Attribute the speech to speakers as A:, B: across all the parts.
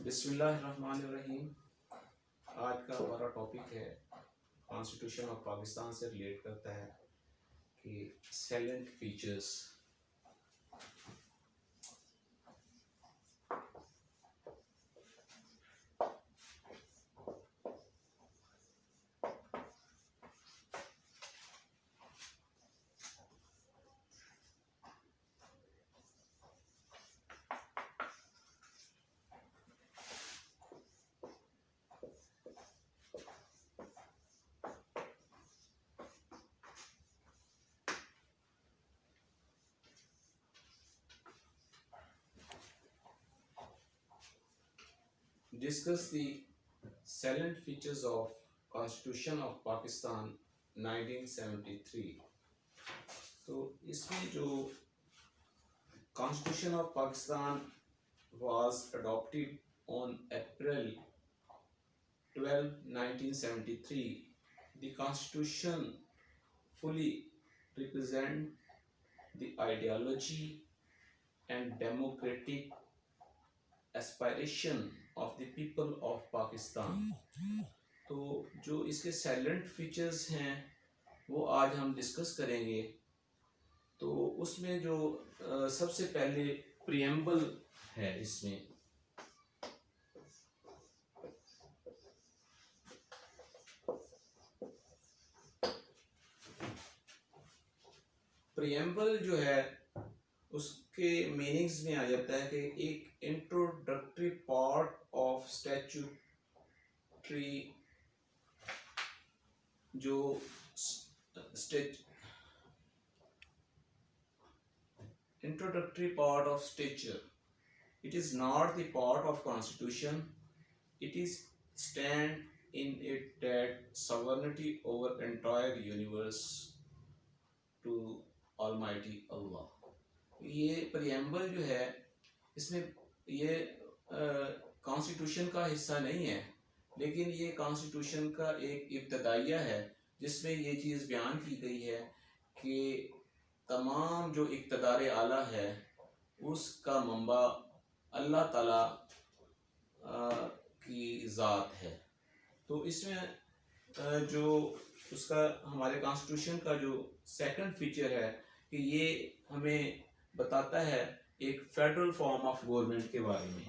A: बिस्मिल्लाहिर्रहमानिर्रहीम। आज का हमारा टॉपिक है कॉन्स्टिट्यूशन ऑफ पाकिस्तान से रिलेट करता है कि salient features. Discuss the salient features of constitution of Pakistan 1973। तो इसमें जो constitution of Pakistan was adopted on April 12, 1973. The Constitution fully represents the ideology and democratic aspiration of the people of Pakistan. तो जो इसके साइलेंट फीचर्स हैं वो आज हम डिस्कस करेंगे। तो उसमें जो सबसे पहले प्रियम्बल है, इसमें प्रियम्बल जो है उसके मीनिंग्स में आ जाता है कि एक इंट्रोडक्टरी पार्ट ऑफ स्टैट्यूटरी जो introductory part of stature. It is not the part of constitution. It is stand in it that sovereignty over entire universe to Almighty Allah. ये preamble जो है इसमें ये कॉन्स्टिट्यूशन का हिस्सा नहीं है, लेकिन ये कॉन्स्टिट्यूशन का एक इब्तदाइया है जिसमें ये चीज़ बयान की गई है कि तमाम जो इक़्तिदार आला है उसका मंबा अल्लाह ताला की ज़ात है। तो इसमें जो उसका हमारे कॉन्स्टिट्यूशन का जो सेकंड फीचर है कि ये हमें बताता है एक फेडरल फॉर्म ऑफ गवर्नमेंट के बारे में।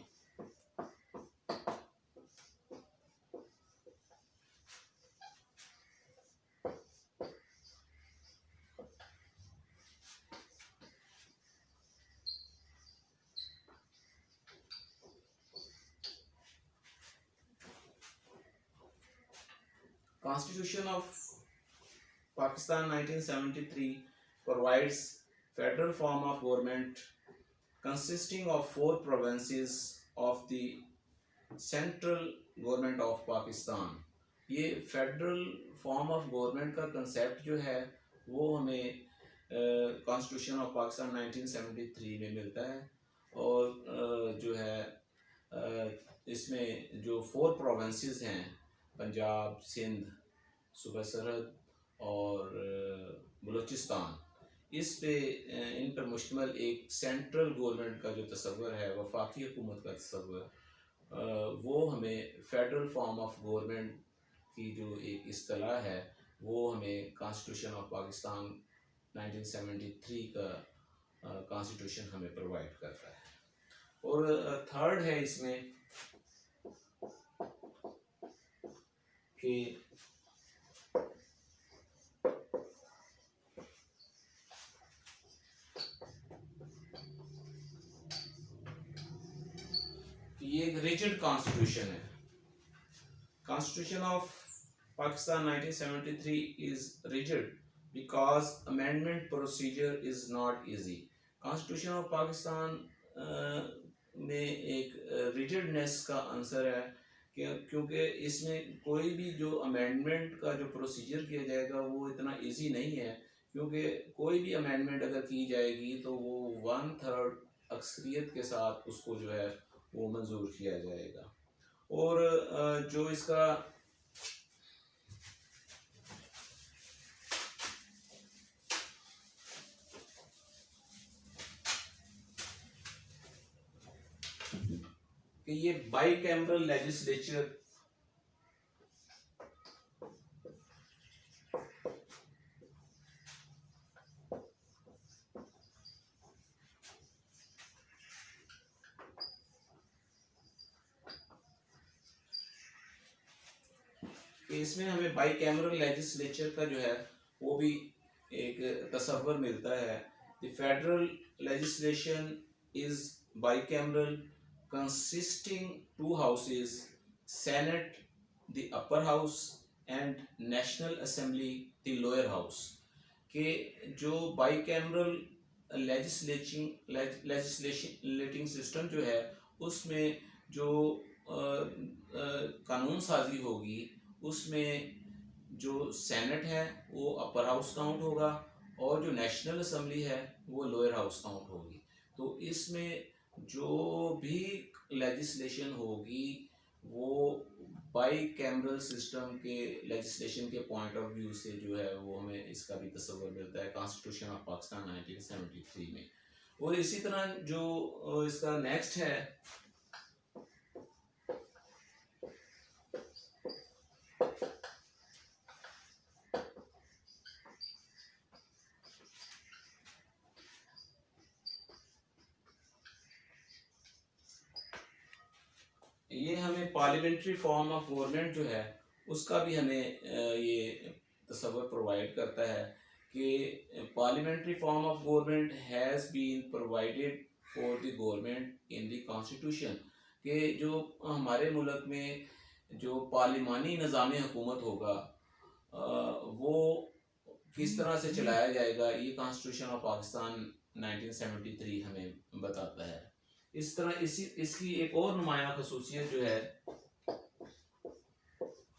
A: Constitution of Pakistan 1973 provides federal form of government consisting of 4 provinces of the central government of Pakistan. ये फेडरल फॉर्म ऑफ गवर्नमेंट का कंसेप्ट जो है वो हमें कॉन्स्टिट्यूशन ऑफ पाकिस्तान 1973 में मिलता है। और जो है इसमें जो 4 प्रोविंसेस हैं, पंजाब, सिंध, सूबा सरहद और बलूचिस्तान, इस पे इन पर मुश्तमिल एक सेंट्रल गवर्नमेंट का जो तस्वर है, वफाकी हुकूमत का तस्वर, वो हमें फेडरल फॉर्म ऑफ गवर्नमेंट की जो एक इस्तिलाह है वो हमें कॉन्स्टिट्यूशन ऑफ पाकिस्तान 1973 का कॉन्स्टिट्यूशन हमें प्रोवाइड करता है। और थर्ड है इसमें कि ये एक रिजिड कॉन्स्टिट्यूशन है। Constitution of Pakistan 1973 is rigid because amendment procedure is not easy. Constitution of Pakistan में एक रिजिडनेस का आंसर है क्योंकि इसमें कोई भी जो अमेंडमेंट का जो प्रोसीजर किया जाएगा वो इतना इजी नहीं है, क्योंकि कोई भी अमेंडमेंट अगर की जाएगी तो वो 1/3 अक्सरियत के साथ उसको जो है वो मंजूर किया जाएगा। और जो इसका कि ये बाइकैमरल लेजिस्लेचर इसमें हमें बाइकैमरल लेजिस्लेचर का जो है वो भी एक तस्वर मिलता है। The federal legislation is bicameral consisting to houses, senate the upper house and national assembly the lower house. के जो बाइकैमरल लेजिस्लेटिंग सिस्टम जो है उसमें जो कानून साजी होगी उसमें जो सेनेट है वो अपर हाउस काउंट होगा और जो नेशनल असेंबली है वो लोअर हाउस काउंट होगी। तो इसमें जो भी लेजिस्लेशन होगी वो बाइकैमरल सिस्टम के लेजिस्लेशन के पॉइंट ऑफ व्यू से जो है वो हमें इसका भी तस्वर मिलता है कॉन्स्टिट्यूशन ऑफ पाकिस्तान 1973 में। और इसी तरह जो इसका नेक्स्ट है ये हमें पार्लियामेंट्री फॉर्म ऑफ गवर्नमेंट जो है उसका भी हमें ये तस्वर प्रोवाइड करता है कि parliamentary form of government has been provided for the government in the constitution. कि जो हमारे मुल्क में जो पार्लिमानी निज़ाम हुकूमत होगा वो किस तरह से चलाया जाएगा ये कॉन्स्टिट्यूशन ऑफ पाकिस्तान 1973 हमें बताता है। इस तरह इसकी एक और नुमाया खसूसियत जो है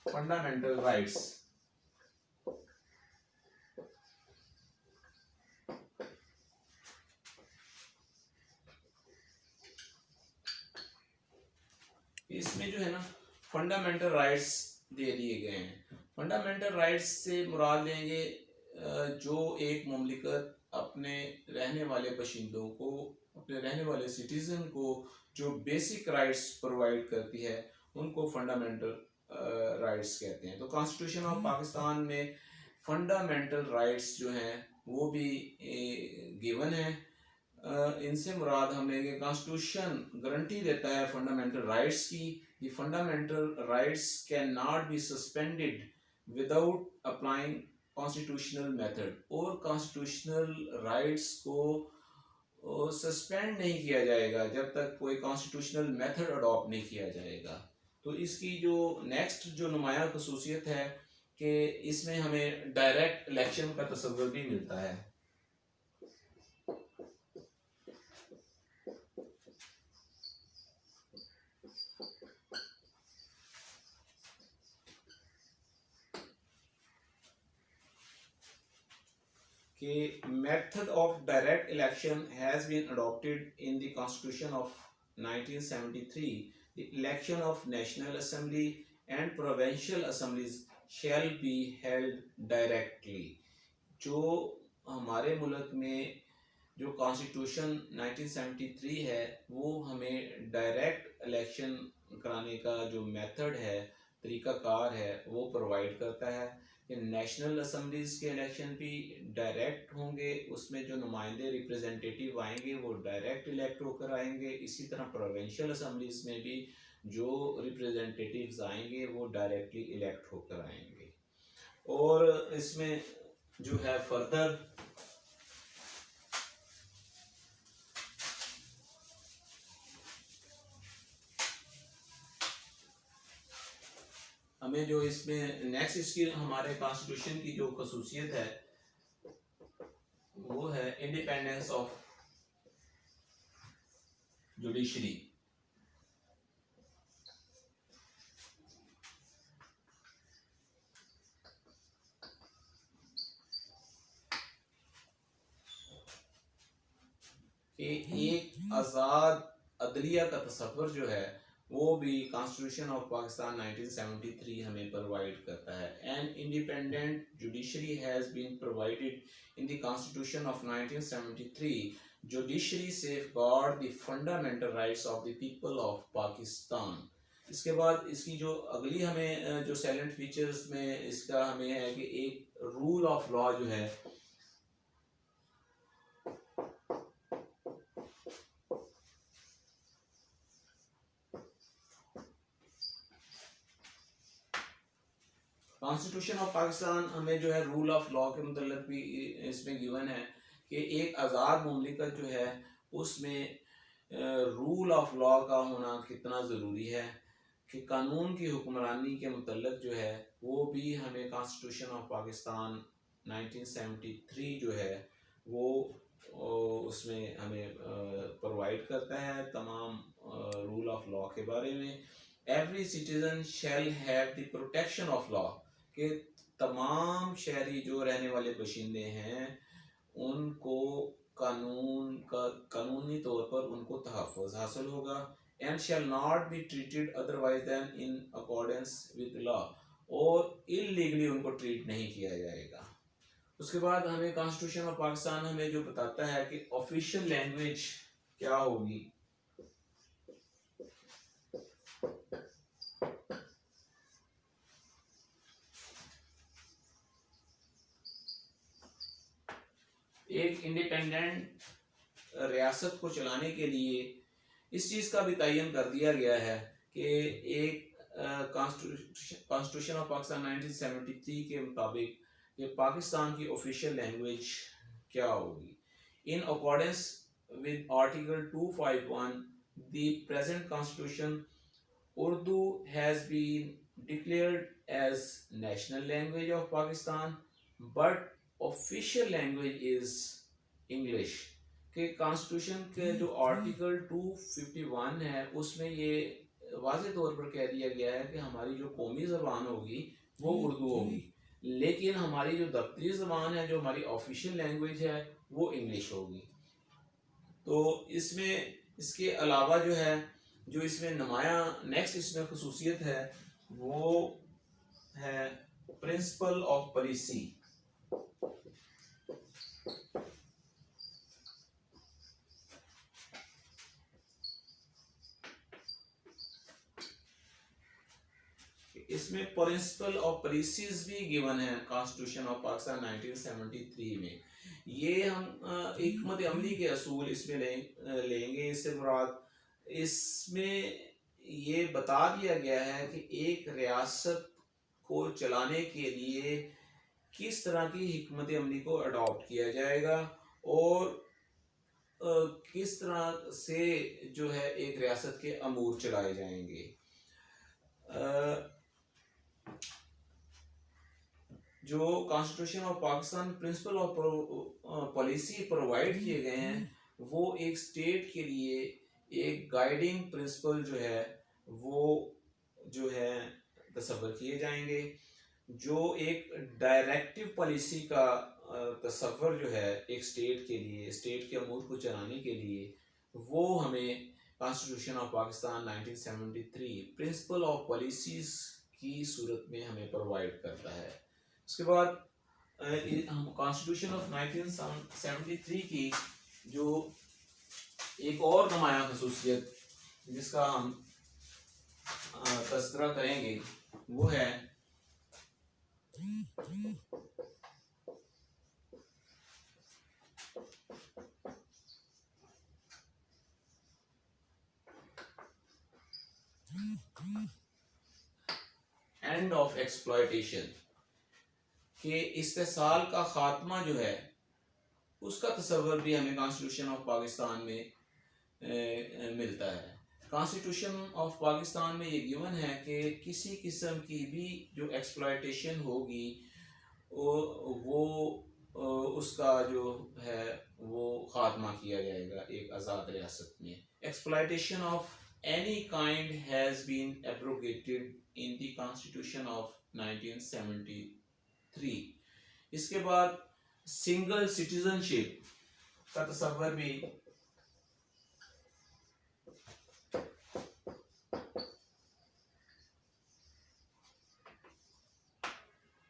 A: फंडामेंटल राइट्स। इसमें जो है ना फंडामेंटल राइट्स दे दिए गए हैं। फंडामेंटल राइट्स से मुराद लेंगे जो एक मुमलिकत अपने रहने वाले बशिंदों को, अपने रहने वाले सिटीजन को जो बेसिक राइट्स प्रोवाइड करती है उनको फंडामेंटल राइट्स कहते हैं। तो कॉन्स्टिट्यूशन ऑफ पाकिस्तान में फंडामेंटल राइट्स जो हैं वो भी गिवन है। इनसे मुराद हम लेंगे कॉन्स्टिट्यूशन गारंटी देता है फंडामेंटल राइट्स की। The fundamental rights can not be suspended without applying constitutional method. और कॉन्स्टिट्यूशनल राइट्स को सस्पेंड नहीं किया जाएगा जब तक कोई कॉन्स्टिट्यूशनल मेथड अडॉप्ट नहीं किया जाएगा। तो इसकी जो नेक्स्ट जो नुमाया खसूसियत है कि इसमें हमें डायरेक्ट इलेक्शन का तस्वर भी मिलता है। कि method of direct election has been adopted in the Constitution of 1973. The election of National Assembly and Provincial Assemblies shall be held directly. जो हमारे मुल्क में जो कॉन्स्टिट्यूशन 1973 है वो हमें डायरेक्ट इलेक्शन कराने का जो मेथड है, तरीक़ाकार है वो प्रोवाइड करता है कि नेशनल असम्बलीज़ के इलेक्शन भी डायरेक्ट होंगे, उसमें जो नुमाइंदे रिप्रेजेंटेटिव आएंगे वो डायरेक्ट इलेक्ट होकर आएंगे। इसी तरह प्रोविंशियल असम्बलीज़ में भी जो रिप्रेजेंटेटिव्स आएंगे वो डायरेक्टली इलेक्ट होकर आएंगे। और इसमें जो है फर्दर हमें जो इसमें नेक्स्ट इसकी हमारे कॉन्स्टिट्यूशन की जो खसूसियत है वो है इंडिपेंडेंस ऑफ जुडिशरी। एक आज़ाद अदलिया का तस्वर जो है वो भी कॉन्स्टिट्यूशन ऑफ पाकिस्तान 1973 हमें प्रोवाइड करता है। An independent judiciary has been provided in the constitution of 1973 judiciary safeguard the fundamental rights of the people of Pakistan. इसके बाद इसकी जो अगली हमें जो साइलेंट फीचर्स में इसका हमें है कि एक रूल ऑफ लॉ जो है कॉन्स्टिट्यूशन ऑफ पाकिस्तान हमें जो है रूल ऑफ लॉ के मतलब भी इसमें गिवन है कि एक आज़ाद मुमलिकत जो है उसमें रूल ऑफ लॉ का होना कितना ज़रूरी है, कि कानून की हुक्मरानी के मतलब जो है वो भी हमें कॉन्स्टिट्यूशन ऑफ पाकिस्तान 1973 जो है वो उसमें हमें प्रोवाइड करता है तमाम रूल ऑफ लॉ के बारे में। Every citizen shall have the protection of law, कि तमाम शहरी जो रहने वाले बशिंदे हैं उनको कानून का कानूनी तौर पर उनको तहफ़्फ़ुज़ हासिल होगा। And shall not be treated otherwise than in accordance with law, और इलीगली उनको ट्रीट नहीं किया जाएगा। उसके बाद हमें कॉन्स्टिट्यूशन ऑफ पाकिस्तान हमें जो बताता है कि ऑफिशियल लैंग्वेज क्या होगी। एक इंडिपेंडेंट रियासत को चलाने के लिए इस चीज़ का भी तयन कर दिया गया है कि एक कॉन्स्टिट्यूशन ऑफ पाकिस्तान 1973 के मुताबिक कि पाकिस्तान की ऑफिशियल लैंग्वेज क्या होगी। In accordance with article 251 the present constitution, Urdu has been declared as national language of Pakistan but official language is English. के कॉन्स्टिट्यूशन के जो आर्टिकल 251 है उसमें ये वाज़े तौर पर कह दिया गया है कि हमारी जो कौमी ज़बान होगी वो उर्दू होगी, लेकिन हमारी जो दफ्तरी ज़बान है, जो हमारी ऑफिशियल लैंग्वेज है, वो इंग्लिश होगी। तो इसमें इसके अलावा जो है जो इसमें नुमाया नेक्स्ट इसमें खसूसियत है वो है प्रिंसिपल ऑफ पॉलिसी। इसमें प्रिंसिपल ऑफ पॉलिसीज भी गिवन है कॉन्स्टिट्यूशन ऑफ पाकिस्तान 1973 में। ये हम हिकमत अमली के असूल इसमें लेंगे। इससे मुराद इसमें ये बता दिया गया है कि एक रियासत को चलाने के लिए किस तरह की हिकमत अमली को अडॉप्ट किया जाएगा और किस तरह से जो है एक रियासत के अमूर चलाए जाएंगे। जो constitution of Pakistan principle of policy provide किए गए हैं वो एक स्टेट के लिए एक गाइडिंग प्रिंसिपल जो है वो जो है तस्वर किए जाएंगे। जो एक डायरेक्टिव पॉलिसी का तस्वर जो है एक स्टेट के लिए, स्टेट के अमूर को चलाने के लिए, वो हमें constitution of Pakistan 1973 principle of policies की सूरत में हमें प्रोवाइड करता है। उसके बाद हम कॉन्स्टिट्यूशन ऑफ 1973 की जो एक और नुमाया खसूसियत जिसका हम तस्करा करेंगे वो है एंड ऑफ एक्सप्लॉयटेशन, कि इस्तेसाल का खात्मा जो है उसका तस्वर भी हमें कॉन्स्टिट्यूशन ऑफ पाकिस्तान में मिलता है। कॉन्स्टिट्यूशन ऑफ पाकिस्तान में ये गिवन है कि किसी किस्म की भी जो एक्सप्लॉयटेशन होगी वो उसका जो है वो खात्मा किया जाएगा एक आज़ाद रियासत में। Exploitation of any kind has been abrogated in the constitution of 1973। इसके बाद सिंगल सिटीजनशिप का तस्वर भी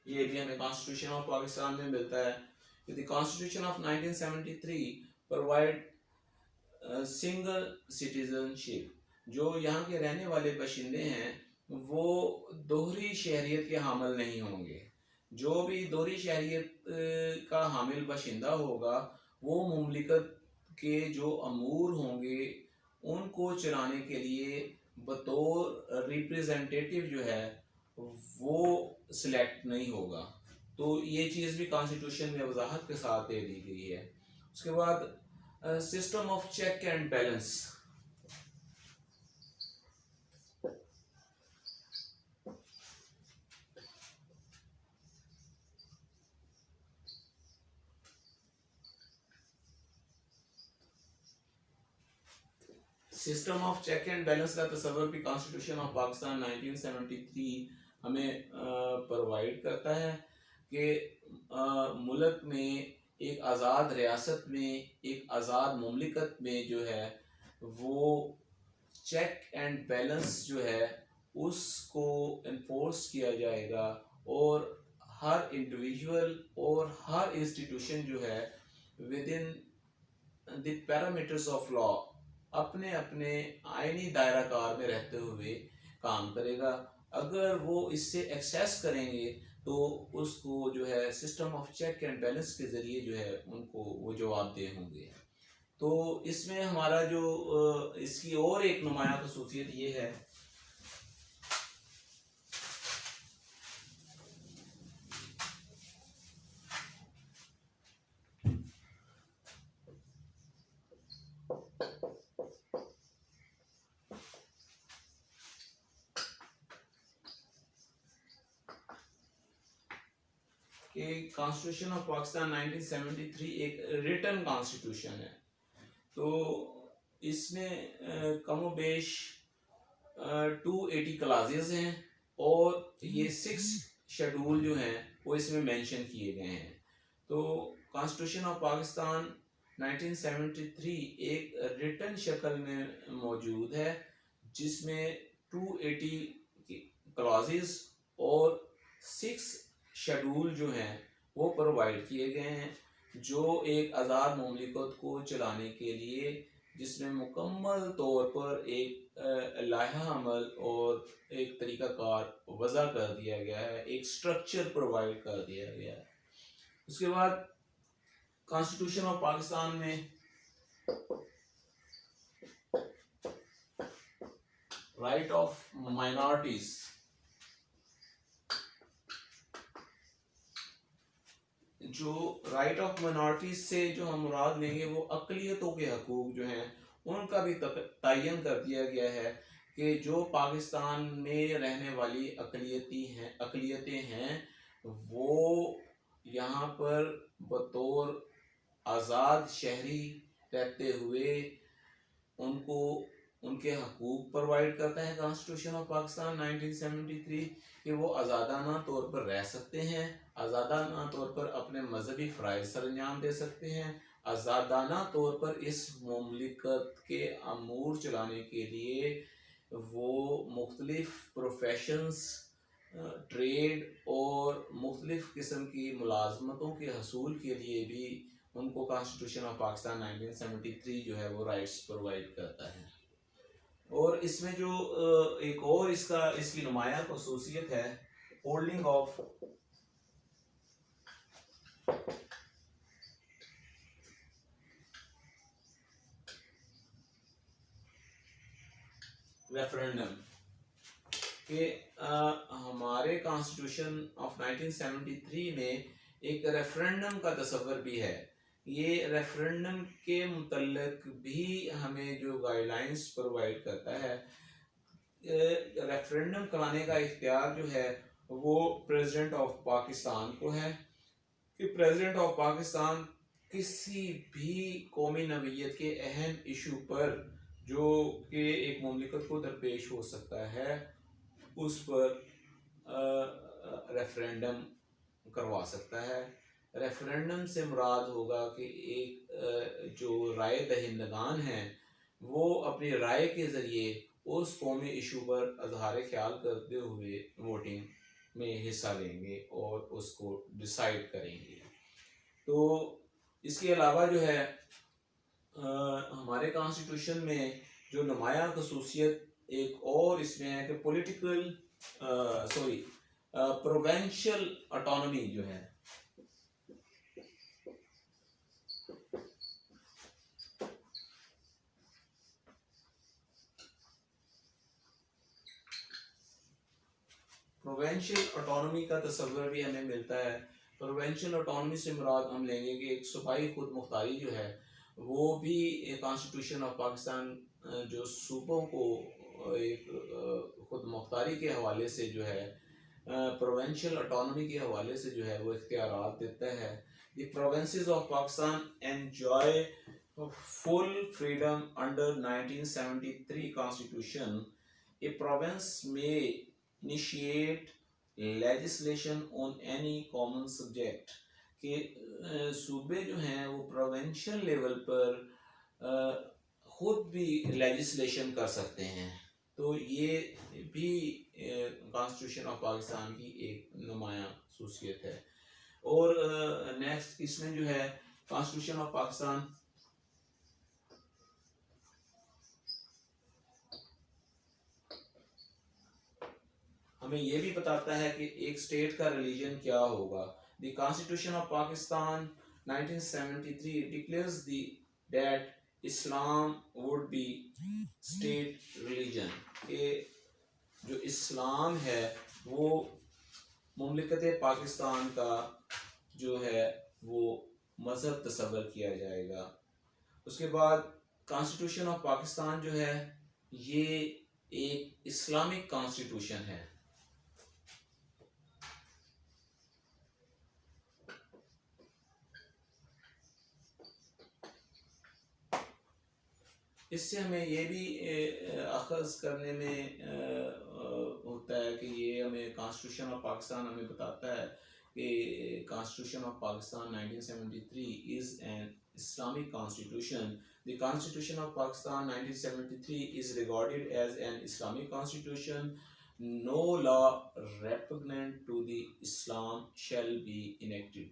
A: ये भी हमें कॉन्स्टिट्यूशन ऑफ पाकिस्तान में मिलता है। The constitution of 1973 provide single citizenship, जो यहाँ के रहने वाले बाशिंदे हैं वो दोहरी शहरियत के हामिल नहीं होंगे। जो भी दोहरी शहरियत का हामिल बाशिंदा होगा वो मुमलिकत के जो अमूर होंगे उनको चलाने के लिए बतौर रिप्रेजेंटेटिव जो है वो सिलेक्ट नहीं होगा। तो ये चीज़ भी कॉन्स्टिट्यूशन में वजाहत के साथ दे दी गई है। उसके बाद system of check and balance. System of check and balance का तस्वर भी कॉन्स्टिट्यूशन ऑफ पाकिस्तान 1973 हमें प्रोवाइड करता है कि मुल्क में एक आज़ाद रियासत में, एक आज़ाद मुमलिकत में जो है वो चेक एंड बैलेंस जो है उसको इन्फोर्स किया जाएगा और हर इंडिविजुअल और हर इंस्टीट्यूशन जो है with in the parameters of law अपने अपने आईनी दायरा कार में रहते हुए काम करेगा। अगर वो इससे एक्सेस करेंगे तो उसको जो है system of check and balance के ज़रिए जो है उनको वो जवाबदेह होंगे। तो इसमें हमारा जो इसकी और एक नुमाया खसूसियत ये है कि कॉन्स्टिट्यूशन ऑफ पाकिस्तान 1973 एक रिटन कॉन्स्टिट्यूशन है। तो इसमें कम बेश 280 क्लासेस हैं और ये 6 शेड्यूल जो हैं वो इसमें मेंशन किए गए हैं। तो कॉन्स्टिट्यूशन ऑफ पाकिस्तान 1973 एक रिटन शक्ल में मौजूद है जिसमें 280 क्लासेस और 6 शेड्यूल जो हैं वो प्रोवाइड किए गए हैं, जो एक आज़ाद मुमलिकत को चलाने के लिए जिसमें मुकम्मल तौर पर एक लाहा अमल और एक तरीक़ाकार वज़ा कर दिया गया है, एक स्ट्रक्चर प्रोवाइड कर दिया गया है। उसके बाद कॉन्स्टिट्यूशन ऑफ पाकिस्तान में राइट ऑफ माइनॉरिटीज़, जो राइट ऑफ माइनॉरिटीज से जो हम मुराद लेंगे वो अक़लियतों के हकूक़ जो हैं उनका भी तयन कर दिया गया है कि जो पाकिस्तान में रहने वाली अक़लियतें हैं वो यहाँ पर बतौर आज़ाद शहरी रहते हुए उनको उनके हकूक़ प्रोवाइड करता है कॉन्स्टिट्यूशन ऑफ पाकिस्तान 1973 कि वो आज़ादाना तौर पर रह सकते हैं, आज़ादाना तौर पर अपने मजहबी फ़राइज़ सर अंजाम दे सकते हैं, आज़ादाना तौर पर इस मुमलिकत के अमूर चलाने के लिए वो मुख्तलिफ़ प्रोफेशंस, ट्रेड और मुख्तलिफ़ किस्म की मुलाजमतों के हसूल के लिए भी उनको कॉन्स्टिट्यूशन ऑफ पाकिस्तान 1973 जो है वो राइट्स प्रोवाइड करता है। और इसमें जो एक और इसकी नुमाया खसूसियत है होल्डिंग ऑफ रेफरेंडम कि हमारे कॉन्स्टिट्यूशन ऑफ 1973 में एक रेफरेंडम का तस्वर भी है। ये रेफरेंडम के मुतल्लिक भी हमें जो गाइडलाइंस प्रोवाइड करता है, रेफरेंडम कराने का इख्तियार जो है वो प्रेसिडेंट ऑफ पाकिस्तान को है कि प्रेसिडेंट ऑफ पाकिस्तान किसी भी कौमी नवीयत के अहम इशू पर जो कि एक मुमलिकत को दरपेश हो सकता है उस पर रेफरेंडम करवा सकता है। रेफरेंडम से मुराद होगा कि एक जो राय दहिंदगान हैं वो अपनी राय के ज़रिए उस कौमी इशू पर अजहार ख्याल करते हुए वोटिंग में हिस्सा लेंगे और उसको डिसाइड करेंगे। तो इसके अलावा जो है हमारे कॉन्स्टिट्यूशन में जो नुमाया खसूसियत एक और इसमें है कि पॉलिटिकल प्रोविंशियल ऑटोनॉमी जो है, प्रोविंशियल ऑटोनॉमी का तस्वर भी हमें मिलता है। प्रोविंशियल ऑटोनॉमी से मुराद हम लेंगे कि एक सूबाई खुद मुख्तारी जो है वो भी कॉन्स्टिट्यूशन ऑफ पाकिस्तान जो सूबों को एक खुद मुख्तारी के हवाले से जो है, प्रोविंशियल ऑटोनॉमी के हवाले से जो है वो इख्तियारात देता है। The provinces of Pakistan enjoy full freedom under 1973 constitution. A province may initiate legislation on any common subject, कि सूबे जो हैं वो प्रोविंशियल लेवल पर खुद भी लेजिस्लेशन कर सकते हैं। तो ये भी कॉन्स्टिट्यूशन ऑफ पाकिस्तान की एक नुमाया खसूसियत है। और नेक्स्ट इसमें जो है कॉन्स्टिट्यूशन ऑफ पाकिस्तान हमें ये भी बताता है कि एक स्टेट का रिलीजन क्या होगा। The constitution of Pakistan 1973 declares the that Islam would be state religion, के जो इस्लाम है वो मुमलिकत पाकिस्तान का जो है वो मज़हब तस्वर किया जाएगा। उसके बाद कॉन्स्टिट्यूशन ऑफ पाकिस्तान जो है ये एक इस्लामिक कॉन्स्टिट्यूशन है। इससे हमें ये भी अखज़ करने में होता है कि ये हमें कॉन्स्टिट्यूशन ऑफ पाकिस्तान हमें बताता है कि constitution of Pakistan 1973 is an Islamic constitution. The constitution of Pakistan 1973 is regarded as an Islamic constitution. No law repugnant to the Islam shall be enacted,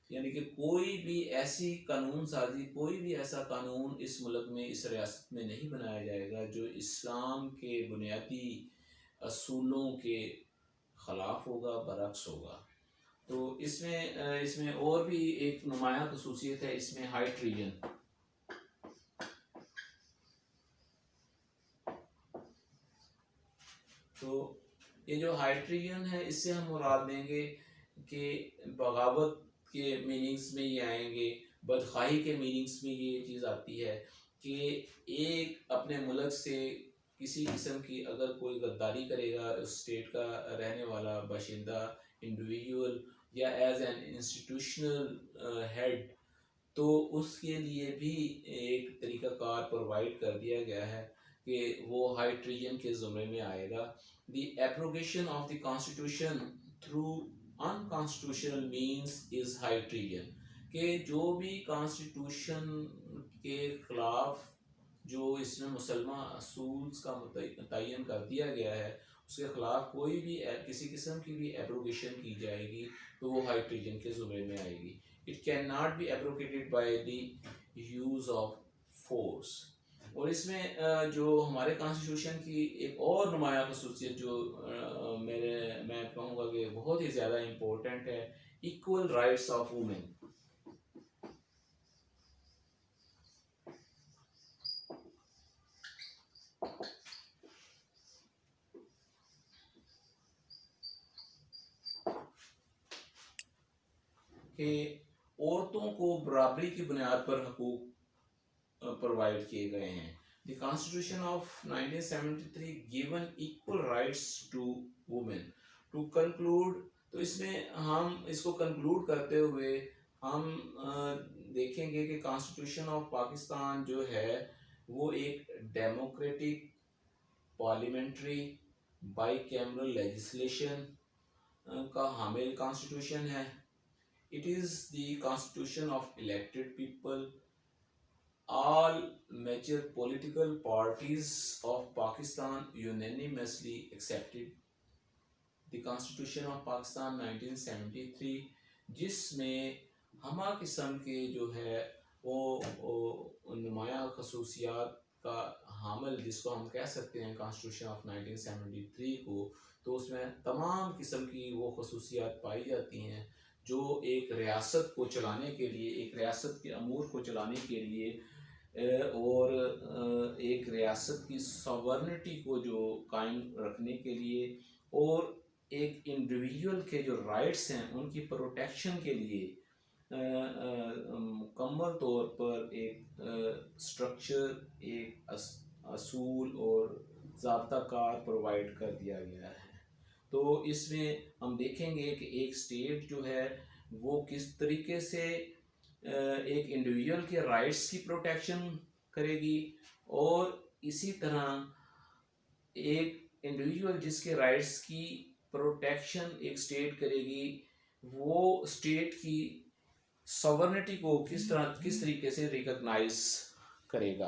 A: यानी कि कोई भी ऐसी कानून साजी, कोई भी ऐसा कानून इस मुल्क में, इस रियासत में नहीं बनाया जाएगा जो इस्लाम के बुनियादी असूलों के ख़िलाफ़ होगा, बरक्स होगा। तो इसमें और भी एक नुमाया खसूसियत है, इसमें हाई ट्रीजन। तो ये जो हाई ट्रीजन है इससे हम मुराद लेंगे कि बगावत के मीनिंग्स में ये आएंगे, बदखाही के मीनिंग्स में ये चीज़ आती है कि एक अपने मुल्क से किसी किस्म की अगर कोई गद्दारी करेगा उस स्टेट का रहने वाला बाशिंदा, इंडिविजुअल या एज एन इंस्टीट्यूशनल हेड, तो उसके लिए भी एक तरीक़ाकार प्रोवाइड कर दिया गया है कि वो हाई ट्रीजन के ज़ुमरे में आएगा। The abrogation of the constitution through unconstitutional means is high treason, कि जो भी कॉन्स्टिट्यूशन के ख़िलाफ़ जो इसमें मुसलमान असूल्स का मुतय्यन कर दिया गया है उसके ख़िलाफ़ कोई भी किसी किस्म की भी एप्रोगेशन की जाएगी तो वो हाई ट्रीजन के ज़ुमरे में आएगी। It can not be abrogated by the use of force. और इसमें जो हमारे कॉन्स्टिट्यूशन की एक और नुमाया खसूसियत जो मैं कहूँगा कि बहुत ही ज़्यादा इम्पोर्टेंट है, इक्वल राइट्स ऑफ वुमेन। कि औरतों को बराबरी की बुनियाद पर हकूक प्रोवाइड किए गए हैं। The constitution of 1973 given equal rights to women. To conclude, तो इसमें हम इसको कंक्लूड करते हुए हम देखेंगे कि कॉन्स्टिट्यूशन ऑफ पाकिस्तान जो है वो एक डेमोक्रेटिक, पार्लियामेंट्री, बाईकैमरल लेजिस्लेशन का हामिल कॉन्स्टिट्यूशन है। It is the constitution of elected people. All major political parties of Pakistan unanimously accepted the Constitution of Pakistan 1973, जिसमें हमा किस्म के जो है वो नुमाया खसूसियात का हामिल जिसको हम कह सकते हैं कॉन्स्टिट्यूशन ऑफ 1973 को, तो उसमें तमाम किस्म की वो खसूसियात पाई जाती हैं जो एक रियासत को चलाने के लिए, एक रियासत के अमूर को चलाने के लिए और एक रियासत की सॉवरनिटी को जो कायम रखने के लिए और एक इंडिविजुअल के जो राइट्स हैं उनकी प्रोटेक्शन के लिए मुकम्मल तौर पर एक स्ट्रक्चर, एक असूल और ज़ाब्ता कार प्रोवाइड कर दिया गया है। तो इसमें हम देखेंगे कि एक स्टेट जो है वो किस तरीके से एक इंडिविजुअल के राइट्स की प्रोटेक्शन करेगी और इसी तरह एक इंडिविजुअल जिसके राइट्स की प्रोटेक्शन एक स्टेट करेगी वो स्टेट की सॉवरनिटी को किस तरीके से रिकॉग्नाइज करेगा।